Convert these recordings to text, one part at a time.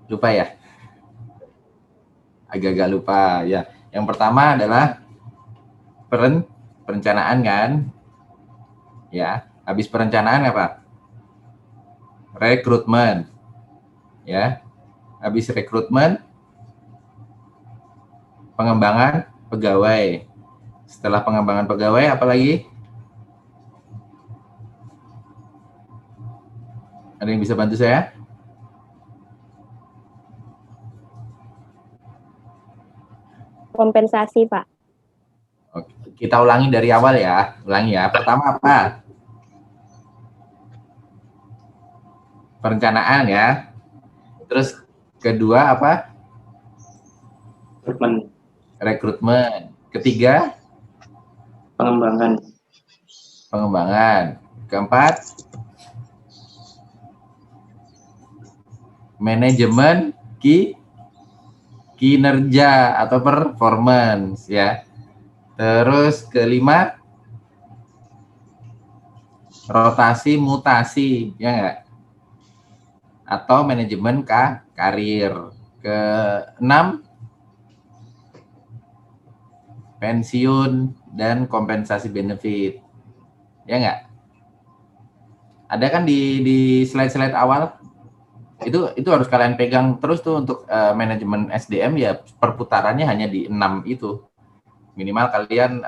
Lupa ya? Agak-agak lupa ya. Yang pertama adalah perencanaan kan? Ya, habis perencanaan apa? Rekrutmen. Ya, habis rekrutmen pengembangan pegawai. Setelah pengembangan pegawai apa lagi? Ada yang bisa bantu saya? Kompensasi, Pak. Oke, kita ulangi dari awal ya. Ulangi ya. Pertama apa? Perencanaan ya. Terus kedua apa? Rekrutmen. Ketiga? Pengembangan. Keempat? Manajemen kinerja atau performance ya. Terus kelima, rotasi mutasi ya enggak? Atau manajemen karir. Keenam, pensiun dan kompensasi benefit. Ya enggak? Ada kan di slide-slide awal? Itu harus kalian pegang terus tuh untuk manajemen SDM ya, perputarannya hanya di 6 itu. Minimal kalian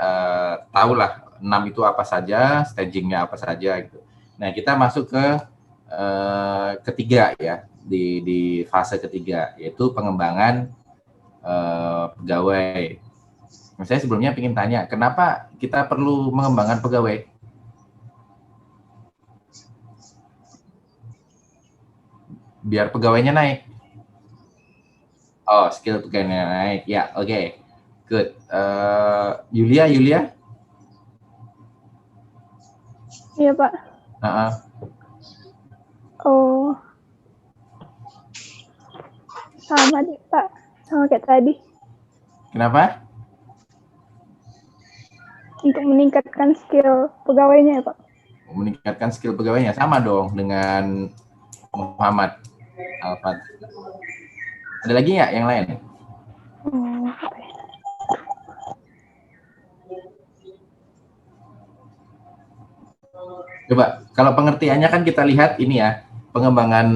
tahulah 6 itu apa saja, stagingnya apa saja gitu. Nah, kita masuk ke ketiga ya, di fase ketiga, yaitu pengembangan pegawai. Saya sebelumnya ingin tanya, kenapa kita perlu mengembangkan pegawai? Biar pegawainya naik. Oh, skill pegawainya naik. Ya, oke. Okay. Good. Yulia? Iya, Pak. Oh, sama deh, Pak. Sama kayak tadi. Kenapa? Untuk meningkatkan skill pegawainya ya, Pak. Meningkatkan skill pegawainya. Sama dong dengan Muhammad Alfat. Ada lagi nggak yang lain? Coba, kalau pengertiannya kan kita lihat ini ya, pengembangan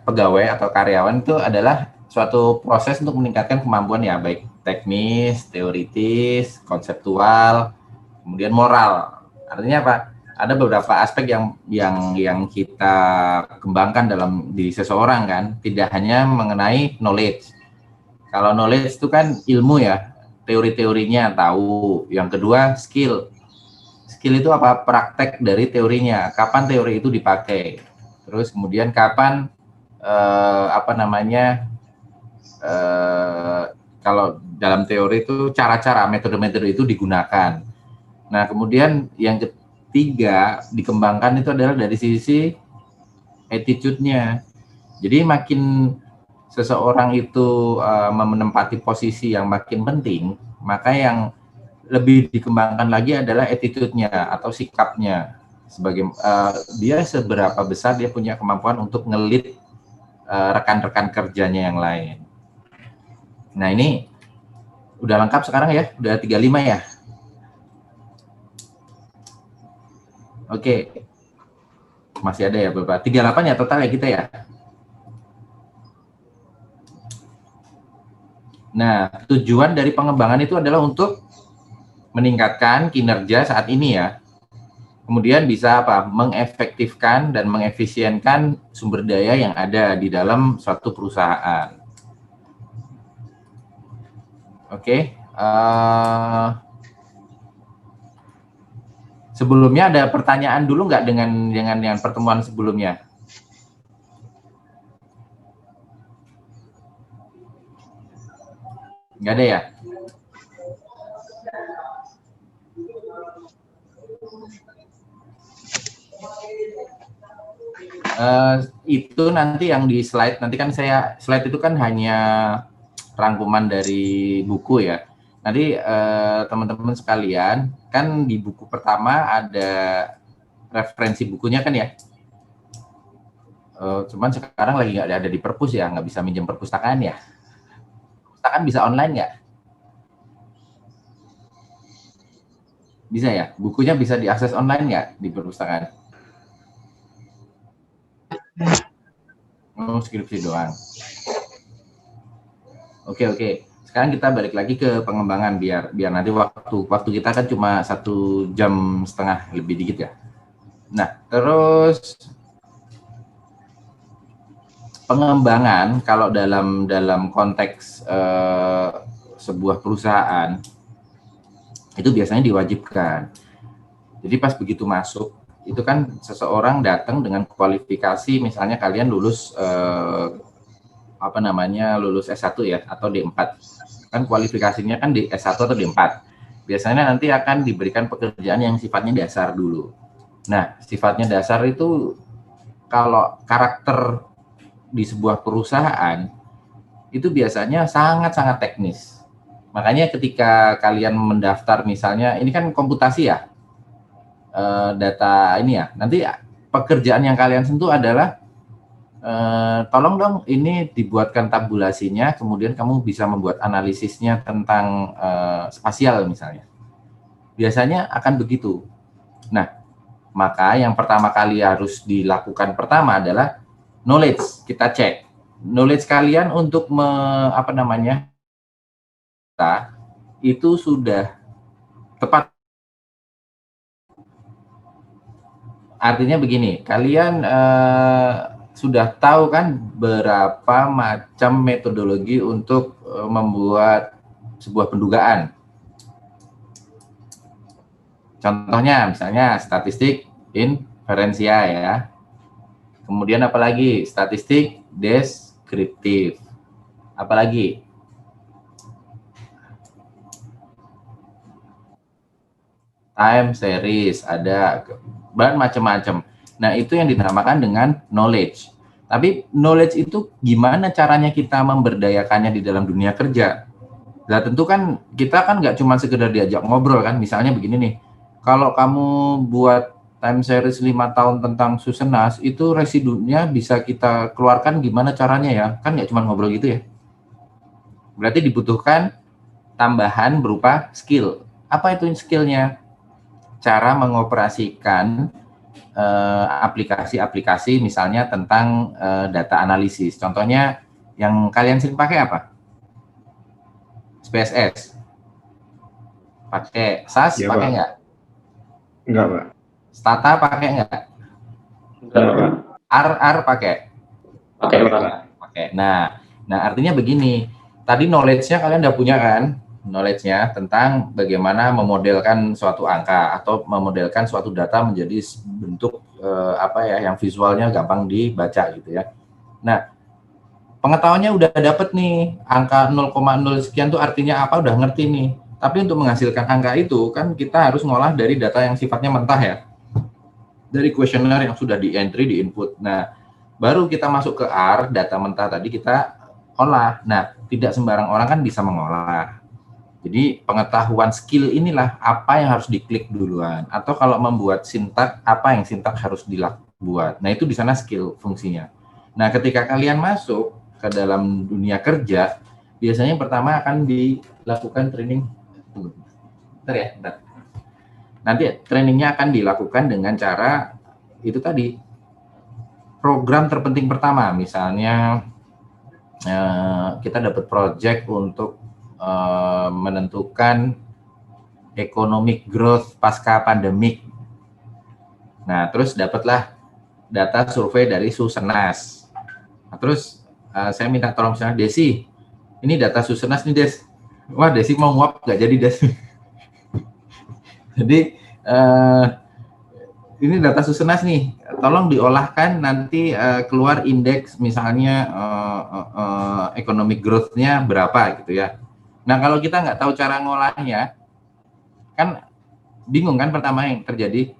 pegawai atau karyawan itu adalah suatu proses untuk meningkatkan kemampuan ya, baik teknis, teoritis, konseptual, kemudian moral. Artinya apa? Ada beberapa aspek yang kita kembangkan dalam diri seseorang kan, tidak hanya mengenai knowledge. Kalau knowledge itu kan ilmu ya, teori-teorinya tahu. Yang kedua skill. Skill itu apa? Praktek dari teorinya. Kapan teori itu dipakai? Terus kemudian kapan kalau dalam teori itu cara-cara, metode-metode itu digunakan. Nah, kemudian yang ketiga dikembangkan itu adalah dari sisi attitude-nya. Jadi makin seseorang itu menempati posisi yang makin penting, maka yang lebih dikembangkan lagi adalah attitude-nya atau sikapnya. Sebagai dia seberapa besar dia punya kemampuan untuk ngelit rekan-rekan kerjanya yang lain. Nah, ini udah lengkap sekarang ya, udah 35 ya. Oke. Masih ada ya beberapa. 38 ya total ya kita ya. Nah, tujuan dari pengembangan itu adalah untuk meningkatkan kinerja saat ini ya. Kemudian bisa apa? Mengefektifkan dan mengefisienkan sumber daya yang ada di dalam suatu perusahaan. Oke. Sebelumnya ada pertanyaan dulu nggak dengan pertemuan sebelumnya? Nggak ada ya? Itu nanti yang di slide, nanti kan slide itu kan hanya rangkuman dari buku ya. Nanti teman-teman sekalian, kan di buku pertama ada referensi bukunya kan ya? Cuman sekarang lagi nggak ada di perpus ya, nggak bisa minjem perpustakaan ya. Perpustakaan bisa online nggak? Bisa ya? Bukunya bisa diakses online nggak di perpustakaan? Oh, skripsi doang. Oke. Sekarang kita balik lagi ke pengembangan biar nanti waktu kita kan cuma 1,5 jam lebih dikit ya. Nah, terus pengembangan kalau dalam konteks sebuah perusahaan itu biasanya diwajibkan. Jadi pas begitu masuk itu kan seseorang datang dengan kualifikasi, misalnya kalian lulus lulus S1 ya atau D4. Kan kualifikasinya kan di S1 atau D4. Biasanya nanti akan diberikan pekerjaan yang sifatnya dasar dulu. Nah, sifatnya dasar itu kalau karakter di sebuah perusahaan itu biasanya sangat-sangat teknis. Makanya ketika kalian mendaftar misalnya, ini kan komputasi ya, data ini ya, nanti pekerjaan yang kalian sentuh adalah tolong dong ini dibuatkan tabulasinya, kemudian kamu bisa membuat analisisnya tentang spasial misalnya. Biasanya akan begitu. Nah, maka yang pertama kali harus dilakukan pertama adalah knowledge. Kita cek knowledge kalian untuk itu sudah tepat. Artinya begini, kalian sudah tahu kan berapa macam metodologi untuk membuat sebuah pendugaan. Contohnya misalnya statistik inferensia ya. Kemudian apalagi statistik deskriptif. Apalagi time series, ada macam-macam. Nah, itu yang dinamakan dengan knowledge. Tapi knowledge itu gimana caranya kita memberdayakannya di dalam dunia kerja? Nah, tentu kan kita kan nggak cuma sekedar diajak ngobrol kan. Misalnya begini nih, kalau kamu buat time series 5 tahun tentang Susenas, itu residunya bisa kita keluarkan gimana caranya ya? Kan nggak cuma ngobrol gitu ya. Berarti dibutuhkan tambahan berupa skill. Apa itu skillnya? Cara mengoperasikan aplikasi-aplikasi misalnya tentang data analisis. Contohnya yang kalian sering pakai apa? SPSS. Pakai SAS, ya, pakai nggak? Enggak, Pak. Stata pakai nggak? Enggak, Pak. R pakai? Pakai, Pak. Pakai. Nah, artinya begini. Tadi knowledge-nya kalian udah punya kan? Knowledge-nya tentang bagaimana memodelkan suatu angka atau memodelkan suatu data menjadi bentuk yang visualnya gampang dibaca gitu ya. Nah, pengetahuannya udah dapet nih, angka 0,0 sekian tuh artinya apa udah ngerti nih. Tapi untuk menghasilkan angka itu kan kita harus ngolah dari data yang sifatnya mentah ya. Dari kuesioner yang sudah di entry, di input. Nah, baru kita masuk ke R, data mentah tadi kita olah. Nah, tidak sembarang orang kan bisa mengolah. Jadi pengetahuan skill inilah apa yang harus diklik duluan. Atau kalau membuat sintak, apa yang sintak harus dibuat. Nah, itu di sana skill fungsinya. Nah, ketika kalian masuk ke dalam dunia kerja, biasanya pertama akan dilakukan training. Bentar ya, bentar. Nanti trainingnya akan dilakukan dengan cara itu tadi. Program terpenting pertama, misalnya kita dapat project untuk menentukan economic growth pasca pandemik. Nah, terus dapatlah data survei dari Susenas. Nah, terus saya minta tolong misalnya, Desi, ini data Susenas nih, Des. Wah, Desi mau nguap nggak jadi, Des. Jadi, ini data Susenas nih, tolong diolahkan nanti keluar indeks misalnya economic growth-nya berapa gitu ya. Nah, kalau kita nggak tahu cara ngolahnya, kan bingung kan pertama yang terjadi.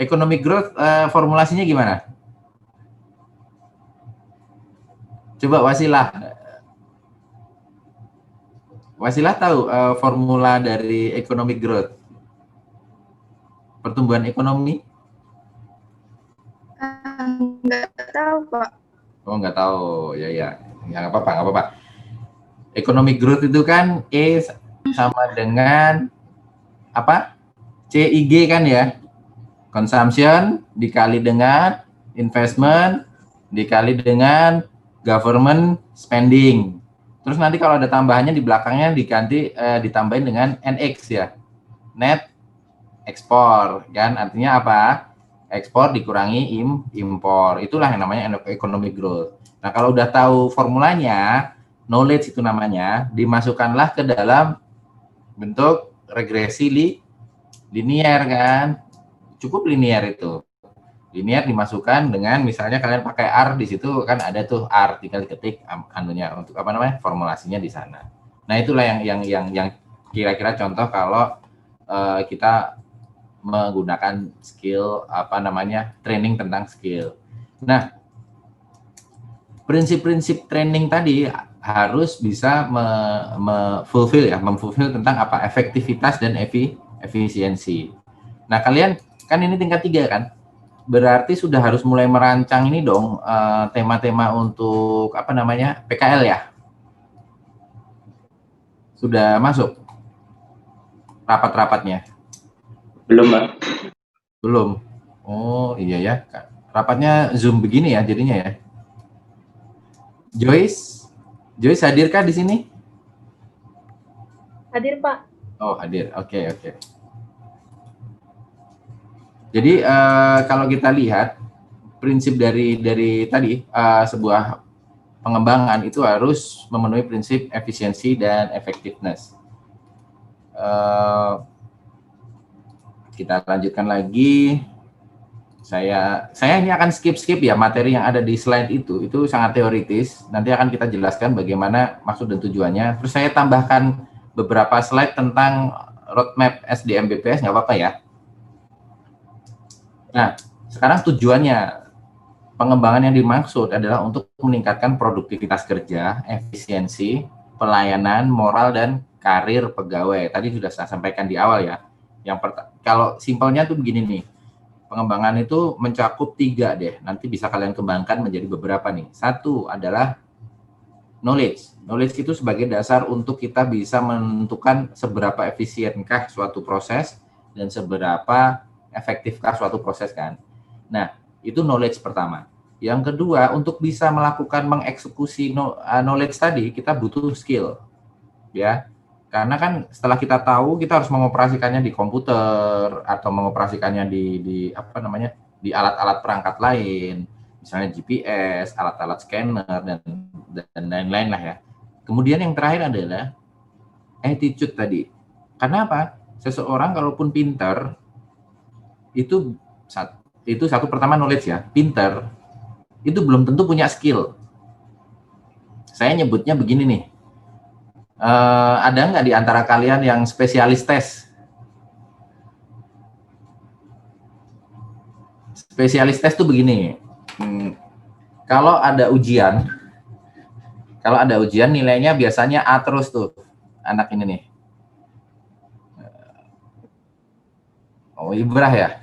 Economic growth formulasinya gimana? Coba Wasilah. Wasilah tahu formula dari economic growth? Pertumbuhan ekonomi? Nggak tahu, Pak. Oh, nggak tahu. Ya, ya. Ya, nggak apa-apa, nggak apa-apa. Economic growth itu kan E sama dengan apa? CIG kan ya? Consumption dikali dengan investment dikali dengan government spending. Terus nanti kalau ada tambahannya di belakangnya ditambahin dengan NX ya. Net ekspor kan artinya apa? Ekspor dikurangi impor. Itulah yang namanya economic growth. Nah, kalau udah tahu formulanya, knowledge itu namanya, dimasukkanlah ke dalam bentuk regresi linear kan. Cukup linear itu. Linear dimasukkan dengan misalnya kalian pakai R di situ kan ada tuh R, tinggal ketik anunya untuk apa namanya? Formulasinya di sana. Nah, itulah yang kira-kira contoh kalau kita menggunakan skill apa namanya training tentang skill. Nah, prinsip-prinsip training tadi harus bisa memfulfill tentang apa efektivitas dan efisiensi. Nah, kalian kan ini tingkat 3 kan, berarti sudah harus mulai merancang ini dong tema-tema untuk apa namanya PKL ya. Sudah masuk rapat-rapatnya? Belum, Pak. Belum. Oh iya ya, rapatnya Zoom begini ya jadinya ya. Joyce hadirkah di sini? Hadir, Pak. Oh hadir, oke. Jadi kalau kita lihat prinsip dari tadi sebuah pengembangan itu harus memenuhi prinsip efisiensi dan effectiveness. Kita lanjutkan lagi. Saya ini akan skip ya materi yang ada di slide itu sangat teoritis. Nanti akan kita jelaskan bagaimana maksud dan tujuannya. Terus saya tambahkan beberapa slide tentang roadmap SDM BPS, nggak apa-apa ya. Nah, sekarang tujuannya pengembangan yang dimaksud adalah untuk meningkatkan produktivitas kerja, efisiensi, pelayanan, moral dan karir pegawai. Tadi sudah saya sampaikan di awal ya. Kalau simpelnya tuh begini nih. Pengembangan itu mencakup 3 deh. Nanti bisa kalian kembangkan menjadi beberapa nih. 1 adalah knowledge. Knowledge itu sebagai dasar untuk kita bisa menentukan seberapa efisienkah suatu proses dan seberapa efektifkah suatu proses kan. Nah, itu knowledge pertama. Yang kedua, untuk bisa melakukan mengeksekusi knowledge tadi, kita butuh skill. Ya. Karena kan setelah kita tahu, kita harus mengoperasikannya di komputer atau mengoperasikannya di apa namanya di alat-alat perangkat lain, misalnya GPS, alat-alat scanner dan lain-lain lah ya. Kemudian yang terakhir adalah attitude tadi. Karena apa? Seseorang kalaupun pintar itu satu pertama knowledge ya, pintar itu belum tentu punya skill. Saya nyebutnya begini nih. Ada nggak di antara kalian yang spesialis tes? Spesialis tes tuh begini. Kalau ada ujian nilainya biasanya A terus tuh anak ini nih. Oh, Ibrah ya.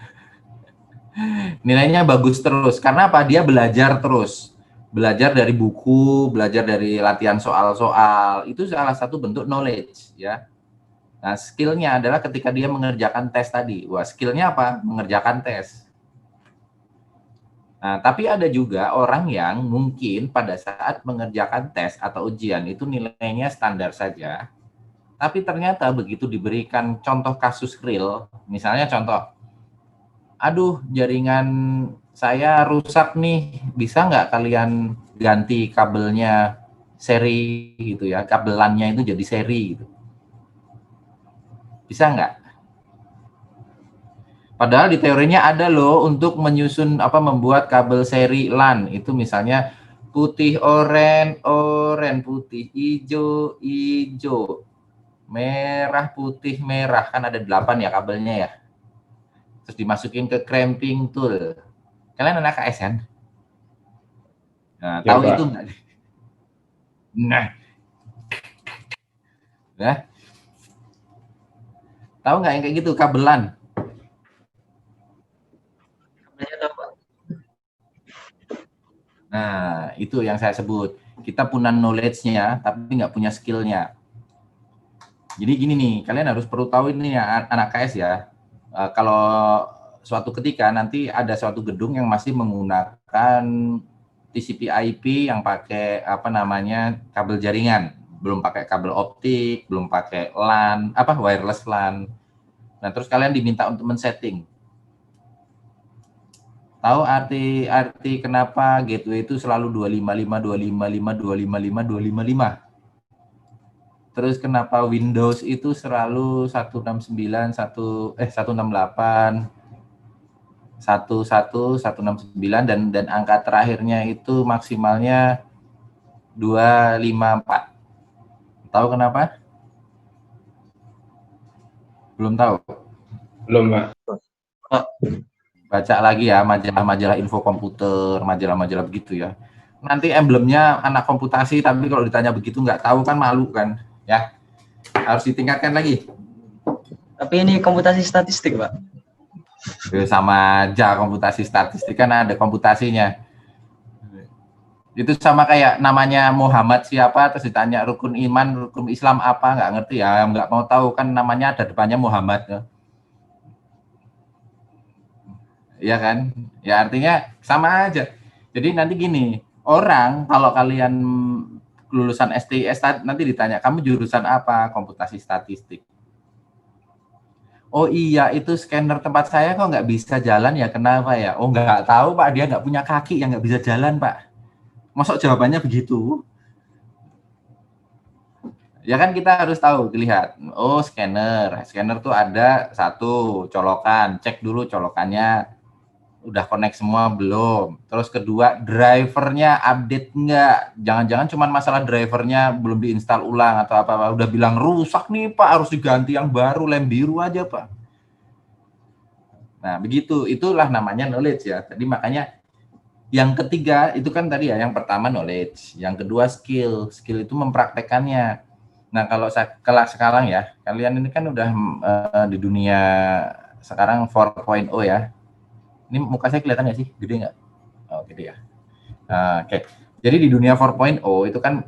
Nilainya bagus terus. Karena apa? Dia belajar terus. Belajar dari buku, belajar dari latihan soal-soal. Itu salah satu bentuk knowledge ya. Nah, skillnya adalah ketika dia mengerjakan tes tadi. Wah, skillnya apa? Mengerjakan tes. Nah, tapi ada juga orang yang mungkin pada saat mengerjakan tes atau ujian itu nilainya standar saja. Tapi ternyata begitu diberikan contoh kasus real, misalnya contoh, aduh jaringan saya rusak nih, bisa nggak kalian ganti kabelnya seri gitu ya, kabelannya itu jadi seri gitu. Bisa nggak? Padahal di teorinya ada loh untuk menyusun membuat kabel seri LAN itu misalnya putih oren, putih hijau, hijau, merah putih merah kan ada 8 ya kabelnya ya. Terus dimasukin ke cramping tool. Kalian anak AS kan? Nah, Ya, tahu Pak. itu nggak? Nah, ya. Tahu nggak yang kayak gitu kabelan? Nah, itu yang saya sebut. Kita punya knowledge-nya, tapi nggak punya skill-nya. Jadi gini nih, kalian harus perlu tahu ini ya, anak KS ya. Kalau suatu ketika nanti ada suatu gedung yang masih menggunakan TCP/IP yang pakai apa namanya kabel jaringan, belum pakai kabel optik, belum pakai LAN, wireless LAN. Nah, terus kalian diminta untuk men-setting. Tahu arti kenapa gateway itu selalu 255, 255, 255, 255? Terus kenapa Windows itu selalu 169, 168, 169 dan angka terakhirnya itu maksimalnya 254. Tahu kenapa? Belum tahu. Belum, Pak. Baca lagi ya majalah-majalah info komputer, majalah-majalah begitu ya. Nanti emblemnya anak komputasi, tapi kalau ditanya begitu nggak tahu kan malu kan, ya. Harus ditingkatkan lagi. Tapi ini komputasi statistik, Pak. Sama aja komputasi statistik kan ada komputasinya. Itu sama kayak namanya Muhammad siapa, terus ditanya rukun iman, rukun Islam apa, nggak ngerti ya, nggak mau tahu kan namanya ada depannya Muhammad. Ya kan? Ya artinya sama aja. Jadi nanti gini, orang kalau kalian lulusan STIS nanti ditanya, kamu jurusan apa? Komputasi statistik. Oh iya, itu scanner tempat saya kok nggak bisa jalan ya, kenapa ya? Oh nggak tahu Pak, dia nggak punya kaki yang nggak bisa jalan Pak. Masuk jawabannya begitu? Ya kan kita harus tahu, lihat. Oh scanner tuh ada satu colokan, cek dulu colokannya. Udah connect semua belum? Terus kedua, drivernya update nggak? Jangan-jangan cuma masalah drivernya belum diinstal ulang atau apa-apa. Udah bilang rusak nih Pak, harus diganti yang baru, lem biru aja Pak. Nah begitu, itulah namanya knowledge ya. Jadi makanya yang ketiga itu kan tadi ya, yang pertama knowledge, yang kedua skill. Skill itu mempraktekannya. Nah kalau sekarang ya, kalian ini kan udah di dunia sekarang 4.0 ya. Ini muka saya kelihatan nggak sih? Gede nggak? Oh, gede ya. Oke. Jadi di dunia 4.0 itu kan